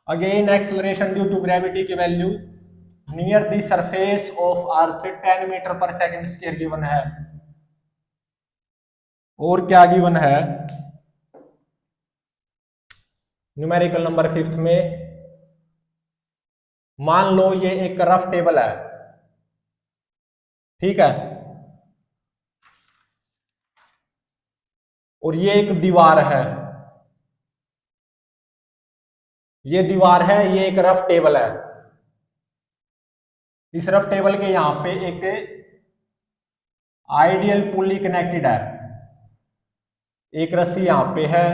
again acceleration due to gravity की value near the surface of earth 10 metre पर सेकंड स्क्वायर गिवन है, और क्या गिवन है न्यूमेरिकल नंबर 5th में, मान लो ये एक रफ टेबल है, ठीक है, और ये एक दीवार है, ये दीवार है, ये एक रफ टेबल है, इस रफ टेबल के यहां पे एक आइडियल पुली कनेक्टेड है, एक रस्सी यहां पे है,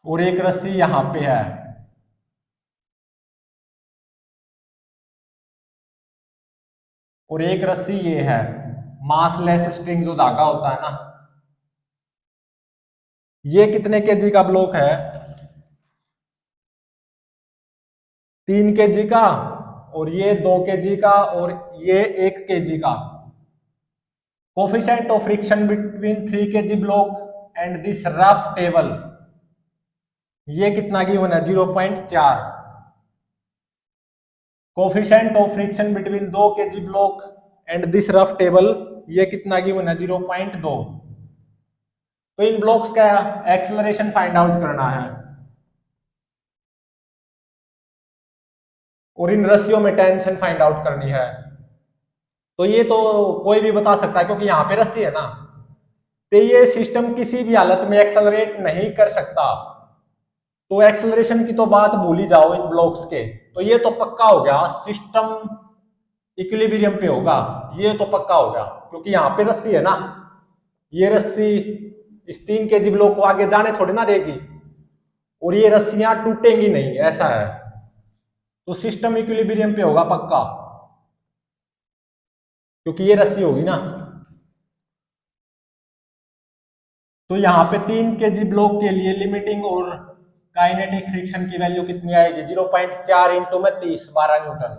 और एक रस्सी यहां पे है, और एक रस्सी ये है, मासलेस स्ट्रिंग जो धागा होता है ना, ये कितने केजी का ब्लॉक है, 3 kg का, और ये 2 kg का, और ये 1 kg का। Coefficient of friction between 3 kg block and this rough table, ये कितना गिवन है, 0.4। Coefficient of friction between 2 kg block and this rough table, ये कितना गिवन है, 0.2। तो इन ब्लॉक्स का एक्सेलरेशन फाइंड आउट करना है, और इन रस्सियों में टेंशन फाइंड आउट करनी है। तो ये तो कोई भी बता सकता है क्योंकि यहाँ पे रस्सी है ना, तो ये सिस्टम किसी भी हालत में एक्सेलरेट नहीं कर सकता, तो एक्सेलरेशन की तो बात भूल ही जाओ इन ब्लॉक्स के। तो ये तो पक्का हो गया सिस्टम इक्विलिब्रियम पे होगा, ये तो पक्का हो गया क्योंकि यहाँ पे रस्सी है ना, ये रस्सी इस 3 kg ब्लॉक को आगे जाने थोड़ी ना देगी, और ये रस्सियां टूटेंगी नहीं, ऐसा है, तो सिस्टम इक्विलिब्रियम पे होगा पक्का क्योंकि ये रस्सी होगी ना। तो यहाँ पे 3 kg ब्लॉक के लिए लिमिटिंग और काइनेटिक फ्रिक्शन की वैल्यू कितनी आएगी, 0.4 इंटू में 30 12 न्यूटन।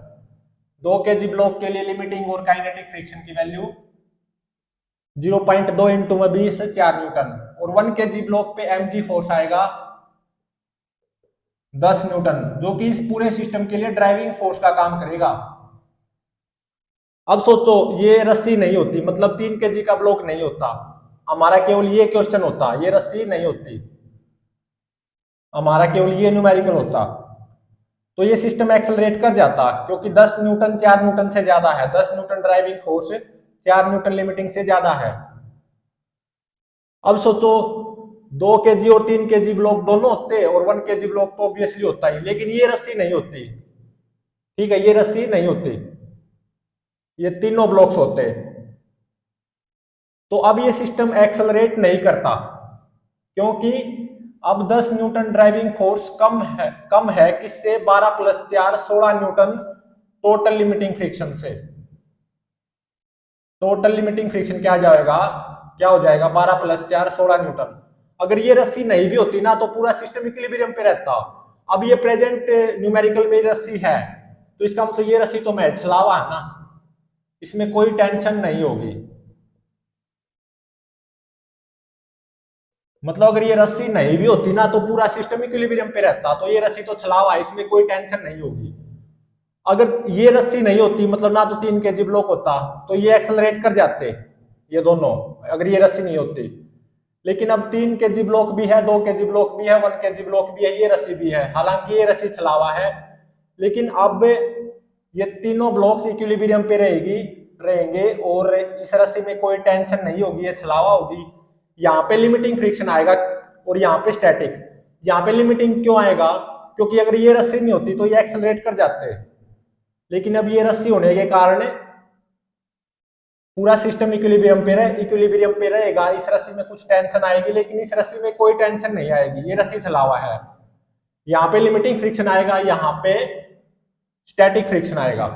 2 kg ब्लॉक के लिए लिमिटिंग और काइनेटिक फ्रिक्शन की वैल्यू 0.2 इंटू में 20 4 न्यूटन, और 1 kg ब्लॉक पे mg फोर्स आएगा 10 न्यूटन, जो कि इस पूरे सिस्टम के लिए ड्राइविंग फोर्स का काम करेगा। अब सोचो ये रस्सी नहीं होती, मतलब 3 kg का ब्लॉक नहीं होता, हमारा केवल ये क्वेश्चन होता, ये रस्सी नहीं होती, हमारा केवल ये न्यूमेरिकल होता, तो ये सिस्टम एक्सेलरेट कर जाता क्योंकि 10 न्यूटन 4 न्यूटन से ज्यादा है, 10 Newton driving force 4 Newton limiting से ज्यादा है। अब सोचो 2 kg और 3 kg ब्लॉक दोनों होते हैं और 1 kg ब्लॉक तो ऑब्वियसली होता ही, लेकिन ये रस्सी नहीं होती। ठीक है, ये रस्सी नहीं होती, ये तीनों ब्लॉक्स होते हैं। तो अब ये सिस्टम एक्सेलरेट नहीं करता, क्योंकि अब 10 न्यूटन ड्राइविंग फोर्स कम है किससे? 12 + 4 16 न्यूटन टोटल लिमिटिंग फ्रिक्शन से। टोटल लिमिटिंग फ्रिक्शन क्या हो जाएगा? 12 + 4 16 न्यूटन। अगर ये रस्सी नहीं भी होती ना तो पूरा सिस्टम इक्विलिब्रियम पे रहता। अब ये प्रेजेंट न्यूमेरिकल में रस्सी है, तो इसका मतलब ये रस्सी तो मैं छलावा है ना, इसमें कोई टेंशन नहीं होगी। मतलब अगर ये रस्सी नहीं भी होती ना तो पूरा सिस्टम इक्विलिब्रियम पे रहता, तो ये रस्सी तो छलावा है, इसमें कोई टेंशन नहीं होगी। अगर ये रस्सी नहीं होती, मतलब ना तो 3 kg ब्लॉक होता, तो ये एक्सेलरेट कर जाते ये दोनों, अगर ये रस्सी नहीं होती। लेकिन अब 3 kg ब्लॉक भी है, 2 kg ब्लॉक भी है, 1 kg ब्लॉक भी है, ये रस्सी भी है, हालांकि ये रस्सी छलावा है, लेकिन अब ये तीनों ब्लॉक्स इक्विलिब्रियम पे रहेंगे और इस रस्सी में कोई टेंशन नहीं होगी, ये छलावा होगी। यहाँ पे लिमिटिंग फ्रिक्शन आएगा और यहाँ पे स्टैटिक। यहाँ पे लिमिटिंग क्यों आएगा? क्योंकि अगर ये रस्सी नहीं होती तो ये एक्सेलरेट कर जाते, लेकिन अब ये रस्सी होने के कारण पूरा सिस्टम इक्विलिब्रियम पे रहेगा। इस रस्सी में कुछ टेंशन आएगी, लेकिन इस रस्सी में कोई टेंशन नहीं आएगी, ये रस्सी छलावा है। यहाँ पे लिमिटिंग फ्रिक्शन आएगा, यहाँ पे स्टैटिक फ्रिक्शन आएगा।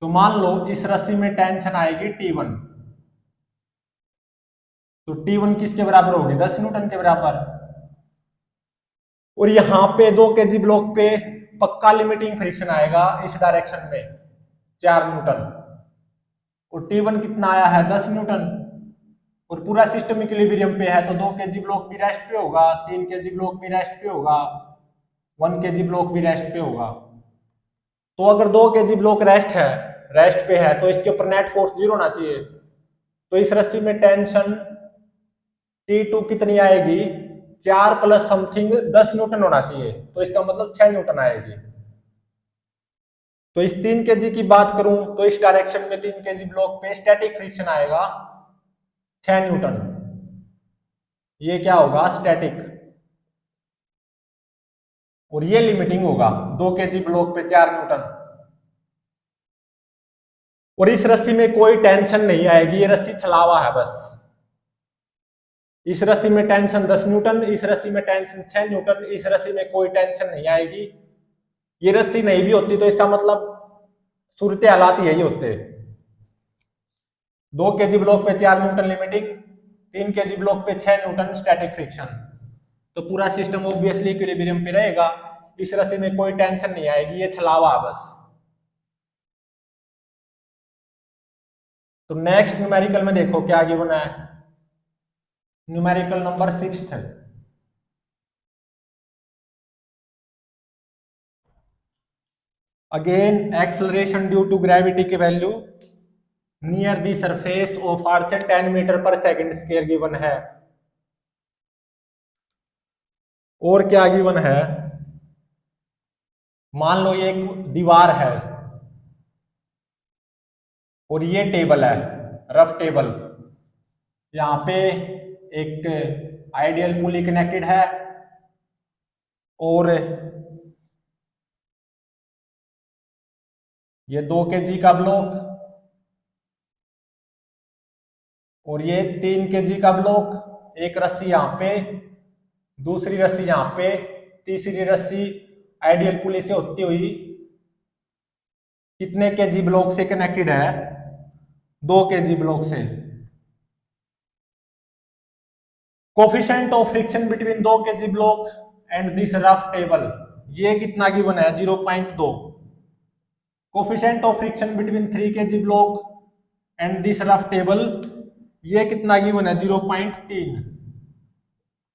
तो मान लो इस रस्सी में टेंशन आएगी T1, तो T1 किसके बराबर होगी? 10 न्यूटन के बराबर। और यहाँ पे 2 kg ब्लॉक पे पक्का लिमिटिंग फ्रिक्शन आएगा इस डायरेक्शन में 4 न्यूटन, और T1 कितना आया है? 10 न्यूटन, और पूरा सिस्टम इक्विलिब्रियम पे है, तो 2 kg ब्लॉक भी रेस्ट पे होगा, 3 kg ब्लॉक भी रेस्ट पे होगा, 1 kg ब्लॉक भी रेस्ट पे होगा। तो अगर 2 kg ब्लॉक रेस्ट पे है तो इसके ऊपर नेट फोर्स 0 होना चाहिए। तो इस रस्सी में टेंशन T2 कितनी आएगी? 4 + समथिंग 10 न्यूटन होना चाहिए, तो इसका मतलब 6 न्यूटन आएगी। तो इस 3 kg की बात करूं तो इस डायरेक्शन में 3 kg ब्लॉक पे स्टैटिक फ्रिक्शन आएगा 6 न्यूटन, ये क्या होगा? स्टैटिक। और ये लिमिटिंग होगा 2 kg ब्लॉक पे 4 न्यूटन। और इस रस्सी में कोई टेंशन नहीं आएगी, ये रस्सी छलावा है बस। इस रस्सी में टेंशन 10 न्यूटन, इस रस्सी में टेंशन 6 न्यूटन, इस रस्सी में कोई टेंशन नहीं आएगी। ये रस्सी नहीं भी होती तो इसका मतलब सूरत हालात यही होते। 2 kg ब्लॉक पे 4 न्यूटन लिमिटिंग, 3 kg ब्लॉक पे 6 न्यूटन स्टैटिक फ्रिक्शन, तो पूरा सिस्टम ऑब्वियसली इक्विलिब्रियम पे रहेगा। इस रस्सी में कोई टेंशन नहीं आएगी, ये छलावा है बस। तो नेक्स्ट न्यूमेरिकल में देखो क्या गिवन है। न्यूमेरिकल नंबर 6 है। Again acceleration due to gravity की value near the surface of earth 10 metre पर सेकंड स्क्वायर गिवन है। और क्या गिवन है? मान लो ये एक दीवार है और ये टेबल है, रफ टेबल। यहाँ पे एक आइडियल पुली कनेक्टेड है और ये 2 kg का ब्लॉक और ये 3 kg का ब्लॉक। एक रस्सी यहाँ पे, दूसरी रस्सी यहाँ पे, तीसरी रस्सी आइडियल पुली से होती हुई कितने kg ब्लॉक से कनेक्टेड है? 2 kg ब्लॉक से। Coefficient of friction between 2 kg block and this rough table, ये कितना गिवन है? 0.2। Coefficient of friction between 3 kg block and this rough table, ये कितना गिवन है? 0.3।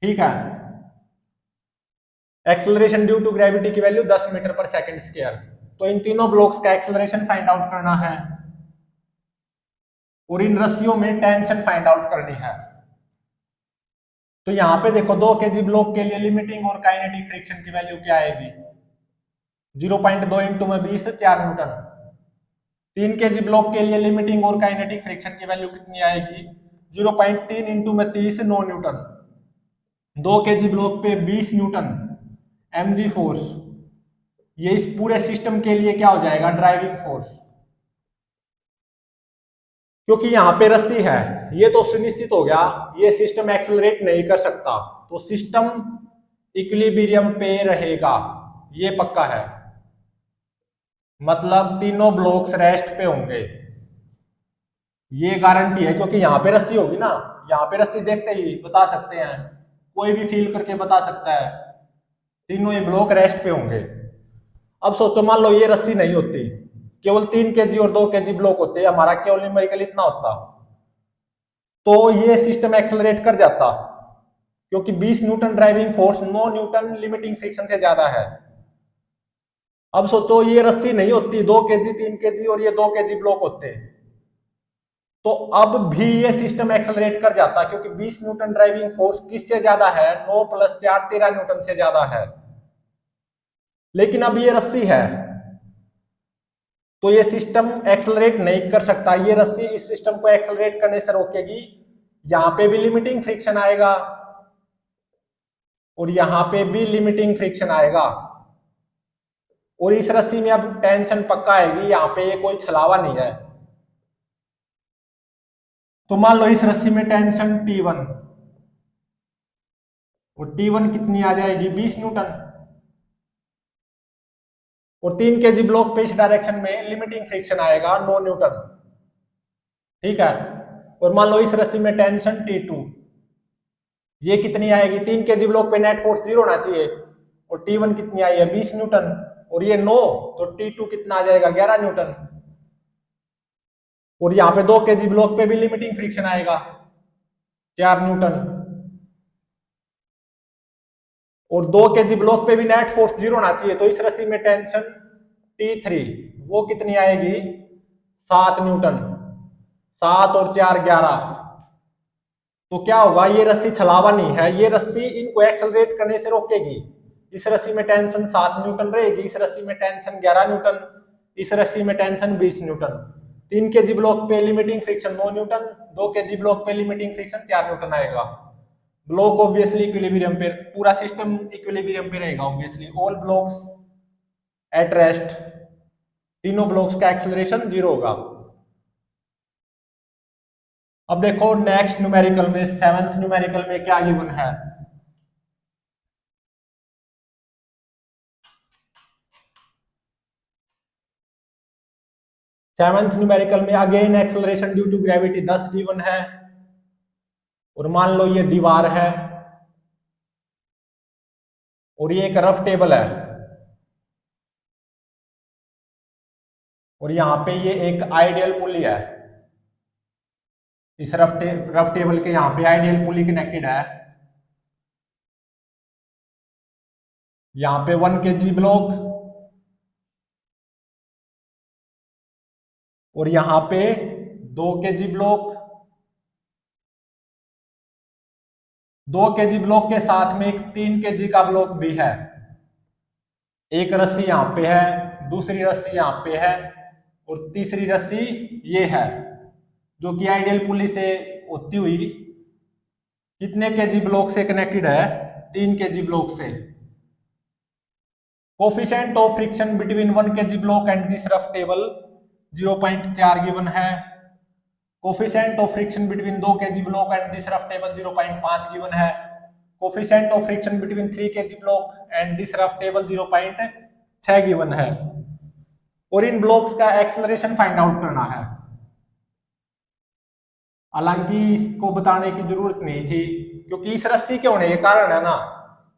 ठीक है। एक्सेलरेशन ड्यू टू ग्रेविटी की वैल्यू 10 मीटर पर सेकंड स्क्वायर। तो इन तीनों ब्लॉक्स का एक्सेलरेशन फाइंड आउट करना है और इन रस्सियों में टेंशन फाइंड आउट करनी है। तो यहां पे देखो 2 kg ब्लॉक के लिए लिमिटिंग और काइनेटिक फ्रिक्शन की वैल्यू क्या आएगी? 0.2 इंटू में 20 4 न्यूटन। 3 kg ब्लॉक के लिए लिमिटिंग और काइनेटिक फ्रिक्शन की वैल्यू कितनी आएगी? 0.3 इंटू में 30 9 न्यूटन। 2 kg ब्लॉक पे 20 न्यूटन mg फोर्स, ये इस पूरे सिस्टम के लिए क्या हो जाएगा, ड्राइविंग फोर्स। क्योंकि यहां पे रस्सी है, ये तो सुनिश्चित हो गया ये सिस्टम एक्सेलरेट नहीं कर सकता, तो सिस्टम इक्विलिब्रियम पे रहेगा, ये पक्का है। मतलब तीनों ब्लॉक्स रेस्ट पे होंगे, ये गारंटी है। क्योंकि यहाँ पे रस्सी होगी ना, यहाँ पे रस्सी देखते ही बता सकते हैं, कोई भी फील करके बता सकता है, तीनों ये ब्लॉक रेस्ट पे होंगे। अब सोचो मान लो ये रस्सी नहीं होती, केवल 3 kg और 2 kg ब्लॉक होते, हमारा केवल न्यूमेरिकल इतना होता, तो ये सिस्टम एक्सेलरेट कर जाता। क्योंकि 20 Newton driving force 9 Newton limiting friction से ज्यादा है। अब सोचो ये रस्सी नहीं होती, 2 kg 3 kg और ये 2 kg ब्लॉक होते, तो अब भी ये सिस्टम एक्सेलरेट कर जाता। क्योंकि 20 न्यूटन ड्राइविंग फोर्स किससे ज्यादा है, 9 + 4 13 न्यूटन से ज्यादा है। लेकिन अब ये रस्सी है, तो ये सिस्टम एक्सेलरेट नहीं कर सकता, ये रस्सी इस सिस्टम को एक्सेलरेट करने से रोकेगी। यहां पे भी लिमिटिंग फ्रिक्शन आएगा और यहां पे भी लिमिटिंग फ्रिक्शन आएगा, और इस रस्सी में अब टेंशन पक्का आएगी, यहां पे ये कोई छलावा नहीं है। तो मान लो इस रस्सी में टेंशन T1, और T1 कितनी आ जाएगी, 20 न्यूटन, और 3 kg ब्लॉक पे इस डायरेक्शन में लिमिटिंग फ्रिक्शन आएगा 9 न्यूटन, ठीक है। और मान लो इस रस्सी में टेंशन T2, ये कितनी आएगी, 3 kg ब्लॉक पे नेट फोर्स 0 होना चाहिए, और T1 कितनी आई है, 20 न्यूटन, और ये 9, तो T2 कितना आ जाएगा, 11 न्यूटन। और यहाँ पे 2 kg ब्लॉक पे भी लिमिटिंग फ्रिक्शन आएगा 4 न्यूटन, और 2 kg ब्लॉक पे भी नेट फोर्स 0 होना चाहिए, तो इस रस्सी में टेंशन T3, वो कितनी आएगी, 7 न्यूटन। 7 और 4 11, तो क्या होगा, ये रस्सी छलावा नहीं है, ये रस्सी इनको एक्सेलरेट करने से रोकेगी। इस रस्सी में टेंशन 7 न्यूटन रहेगी, इस रस्सी में टेंशन 11 न्यूटन, इस रस्सी में टेंशन 20 न्यूटन। 3 kg ब्लॉक पे limiting friction 9 Newton, 2 kg block पे लिमिटिंग फ्रिक्शन 4 न्यूटन आएगा। ब्लॉक ऑब्वियसली इक्विलिब्रियम पे, पूरा सिस्टम इक्विलिब्रियम पे रहेगा obviously, all blocks at rest, तीनों ब्लॉक्स का एक्सेलरेशन 0 होगा। अब देखो नेक्स्ट न्यूमेरिकल में, 7th न्यूमेरिकल में क्या गिवन है। सेवंथ न्यूमेरिकल में again acceleration due to gravity 10 given है, और मान लो ये दीवार है और ये एक रफ टेबल है, और यहां पे ये एक आइडियल पुली है। इस रफ टेबल के यहां पे आइडियल पुली कनेक्टेड है। यहां पे 1 kg ब्लॉक, और यहां पे 2 kg ब्लॉक, 2 kg ब्लॉक के साथ में एक 3 kg का ब्लॉक भी है। एक रस्सी यहां पे है, दूसरी रस्सी यहां पे है, और तीसरी रस्सी ये है, जो कि आइडियल पुली से होती हुई कितने kg ब्लॉक से कनेक्टेड है, 3 kg ब्लॉक से। Coefficient of friction between 1 kg block and this rough table 0.4 given है। Coefficient of friction between 2 kg block and this rough table 0.5 given है। Coefficient of friction between 3 kg block and this rough table 0.6 given है। और इन blocks का acceleration find out करना है। हालांकि इसको बताने की जरूरत नहीं थी, क्योंकि इस रस्सी के होने के कारण है ना,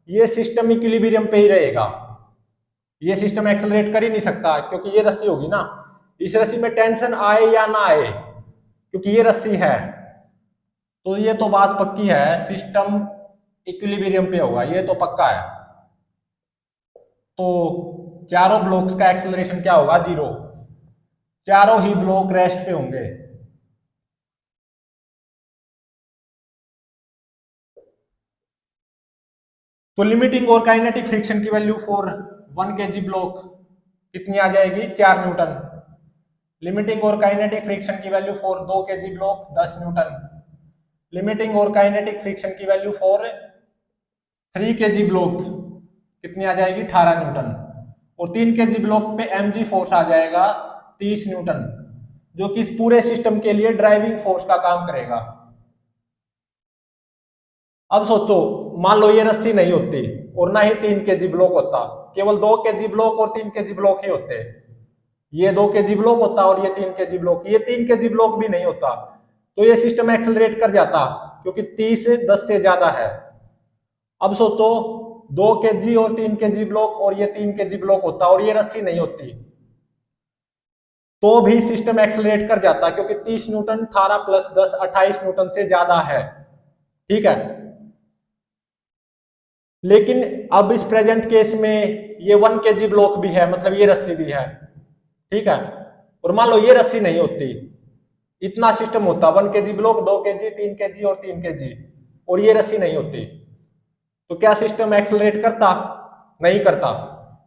ये सिस्टम इक्विलिब्रियम पे ही रहेगा, ये सिस्टम एक्सेलरेट कर ही नहीं सकता, क्योंकि ये रस्सी होगी ना। इस रस्सी में टेंशन आए या ना आए, क्योंकि ये रस्सी है, तो ये तो बात पक्की है, सिस्टम इक्विलिब्रियम पे होगा, ये तो पक्का है। तो चारों ब्लॉक्स का एक्सेलरेशन क्या होगा, 0। चारों ही ब्लॉक रेस्ट पे होंगे। तो लिमिटिंग और काइनेटिक फ्रिक्शन की वैल्यू फॉर 1 kg ब्लॉक कितनी आ जाएगी, 4 न्यूटन। लिमिटिंग और काइनेटिक फ्रिक्शन की value for 2 kg block 10 Newton. Limiting और काइनेटिक फ्रिक्शन की वैल्यू फॉर 3 kg ब्लॉक कितनी आ जाएगी 18 न्यूटन, और 3 kg ब्लॉक पे mg फोर्स आ जाएगा 30 न्यूटन, जो कि इस पूरे सिस्टम के लिए ड्राइविंग फोर्स का काम करेगा। अब सोचो, मान लो ये रस्सी नहीं होती और ना ही 3 kg ब्लॉक होता, केवल 2 kg ब्लॉक और 3 kg ब्लॉक ही होते। ये 2 kg ब्लॉक होता और ये 3 kg ब्लॉक, ये 3 kg ब्लॉक भी नहीं होता, तो ये सिस्टम एक्सेलरेट कर जाता, क्योंकि 30 10 से ज्यादा है। अब सोचो 2 kg और 3 kg ब्लॉक और ये 3 kg ब्लॉक होता और ये रस्सी नहीं होती, तो भी सिस्टम एक्सेलरेट कर जाता, क्योंकि 30 न्यूटन 18 प्लस 10 28 न्यूटन से ज्यादा है। ठीक है, लेकिन अब इस प्रेजेंट केस में ये 1 kg ब्लॉक भी है, मतलब ये रस्सी भी है। ठीक है, और मान लो ये रस्सी नहीं होती, इतना सिस्टम होता 1 kg ब्लॉक 2 kg 3 kg और 3 kg, और ये रस्सी नहीं होती, तो क्या सिस्टम एक्सेलरेट करता? नहीं करता,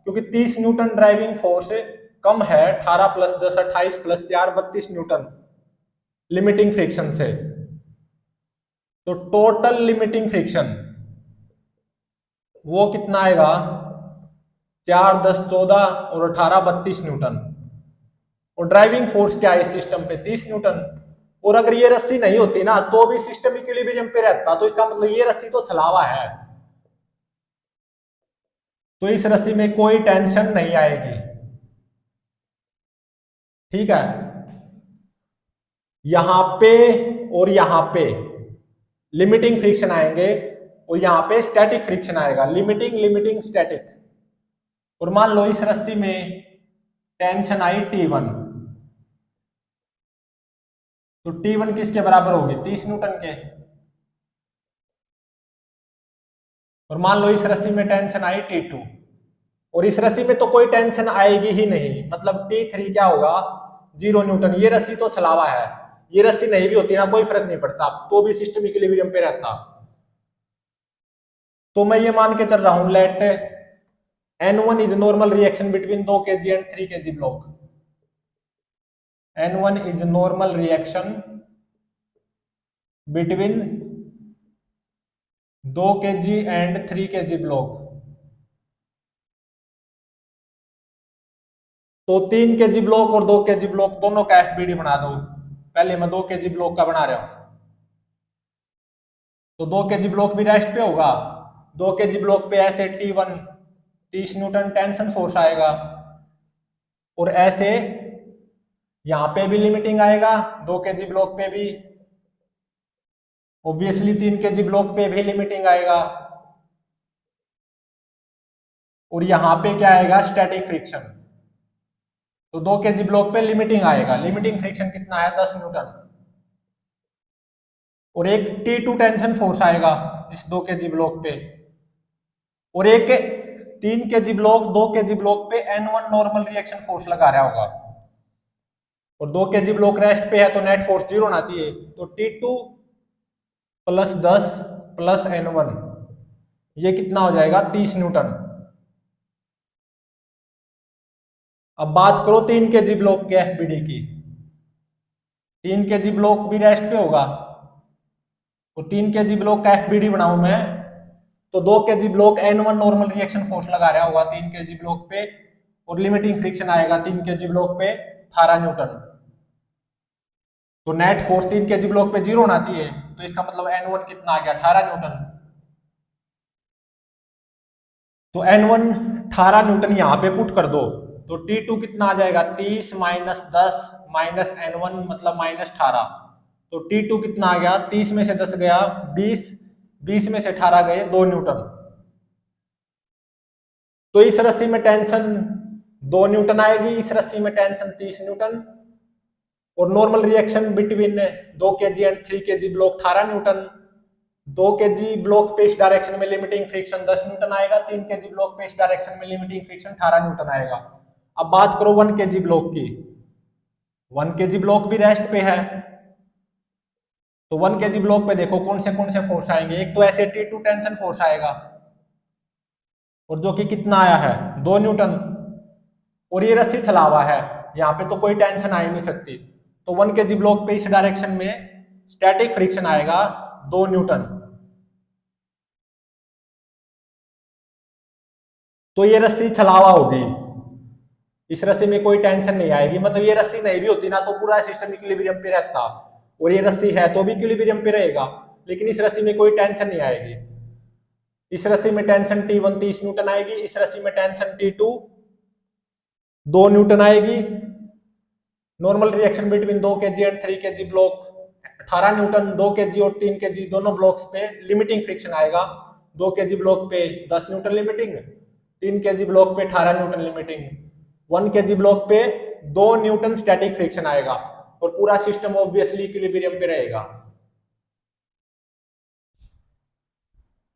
क्योंकि 30 न्यूटन ड्राइविंग फोर्स कम है 18 plus 10 28 plus 4 32 Newton limiting friction से। तो टोटल लिमिटिंग फ्रिक्शन वो कितना आएगा 4 10 14 और 18 32 न्यूटन, और ड्राइविंग फोर्स क्या है इस सिस्टम पे 30 न्यूटन। और अगर ये रस्सी नहीं होती ना तो भी सिस्टम इक्विलिब्रियम पे रहता, तो इसका मतलब ये रस्सी तो छलावा है, तो इस रस्सी में कोई टेंशन नहीं आएगी। ठीक है, यहां पे और यहां पे लिमिटिंग फ्रिक्शन आएंगे और यहां पे स्टैटिक फ्रिक्शन आएगा, लिमिटिंग लिमिटिंग स्टैटिक। और मान लो इस रस्सी में टेंशन आई T1, तो T1 किसके बराबर होगी 30 न्यूटन के। और मान लो इस रस्सी में टेंशन आई T2, और इस रस्सी में तो कोई टेंशन आएगी ही नहीं, मतलब T3 क्या होगा 0 न्यूटन। ये रस्सी तो छलावा है, ये रस्सी नहीं भी होती ना कोई फर्क नहीं पड़ता, तो भी सिस्टम इक्विलिब्रियम पे रहता। तो मैं ये मान के चल रहा हूं let N1 is normal reaction between 2 kg and 3 kg block. N1 is normal reaction between 2 kg and 3 kg block. तो 3 kg ब्लॉक और 2 kg ब्लॉक दोनों का एफबीडी बना दो। पहले मैं 2 kg ब्लॉक का बना रहा हूं, तो 2 kg ब्लॉक भी रेस्ट पे होगा। 2 kg ब्लॉक पे ऐसे T1 30 न्यूटन टेंशन फोर्स आएगा, और ऐसे यहां पे भी लिमिटिंग आएगा 2 kg ब्लॉक पे भी, ऑब्वियसली 3 kg ब्लॉक पे भी लिमिटिंग आएगा, और यहां पे क्या आएगा स्टैटिक फ्रिक्शन। तो 2 kg ब्लॉक पे लिमिटिंग आएगा, लिमिटिंग फ्रिक्शन कितना है 10 न्यूटन, और एक T2 टेंशन फोर्स आएगा इस 2 kg ब्लॉक पे, और एक 3 kg ब्लॉक 2 kg ब्लॉक पे N1 नॉर्मल रिएक्शन फोर्स लगा रहा होगा, और 2 kg ब्लॉक रेस्ट पे है तो नेट फोर्स 0 होना चाहिए। तो T2 प्लस 10 प्लस N1 ये कितना हो जाएगा 30 न्यूटन। अब बात करो 3 kg ब्लॉक के एफबीडी की। 3 kg ब्लॉक भी रेस्ट पे होगा, तो 3 kg ब्लॉक का एफबीडी बनाऊं मैं, तो 2 kg block N1 normal reaction force लगा रहा होगा 3 kg ब्लॉक पे, और लिमिटिंग फ्रिक्शन आएगा 3 kg ब्लॉक पे 18 न्यूटन। तो नेट फोर्स 3 kg ब्लॉक पे 0 होना चाहिए, तो इसका मतलब N1 कितना आ गया 18 न्यूटन। तो N1 18 न्यूटन यहां पे पुट कर दो, तो T2 कितना आ जाएगा 30 माइनस 10 माइनस N1 मतलब माइनस 18। तो T2 कितना आ गया 30 में से 10 गया 20, 20 में से 18 गए 2 न्यूटन। तो इस रस्सी में टेंशन 2 न्यूटन आएगी, इस रस्सी में टेंशन 30 न्यूटन, और normal reaction between 2 kg and 3 kg block 18 Newton. 2 kg block पे इस डायरेक्शन में लिमिटिंग फ्रिक्शन 10 न्यूटन आएगा, 3 kg ब्लॉक पे इस डायरेक्शन में लिमिटिंग फ्रिक्शन 18 न्यूटन आएगा। अब बात करो 1 kg ब्लॉक की। 1 kg ब्लॉक भी रेस्ट पे है, तो 1 kg ब्लॉक पे देखो कौन से फोर्स आएंगे। एक तो ऐसे T2 टेंशन फोर्स आएगा, और जो कि कितना आया है 2 न्यूटन, और ये रस्सी छला हुआ है, यहाँ पे तो कोई टेंशन आ ही नहीं सकती। तो 1 kg ब्लॉक पे इस डायरेक्शन में स्टैटिक फ्रिक्शन आएगा 2 न्यूटन। तो ये रस्सी छलावा होगी, इस रस्सी में कोई टेंशन नहीं आएगी। मतलब ये रस्सी नहीं भी होती ना तो पूरा सिस्टम इक्विलिब्रियम पे रहता, और ये रस्सी है तो भी इक्विलिब्रियम पे रहेगा, लेकिन इस रस्सी में कोई टेंशन नहीं आएगी। इस रस्सी में टेंशन T1 30 न्यूटन आएगी, इस रस्सी में टेंशन T2 2 न्यूटन आएगी। Normal reaction between 2 kg and 3 kg block 18 Newton, 2 kg और 3 kg दोनों ब्लॉक्स पे लिमिटिंग फ्रिक्शन आएगा। 2 kg ब्लॉक पे 10 न्यूटन लिमिटिंग, 3 kg ब्लॉक पे 18 न्यूटन लिमिटिंग, 1 kg ब्लॉक पे 2 न्यूटन स्टैटिक फ्रिक्शन आएगा, और पूरा सिस्टम ऑब्वियसली इक्विलिब्रियम पे रहेगा।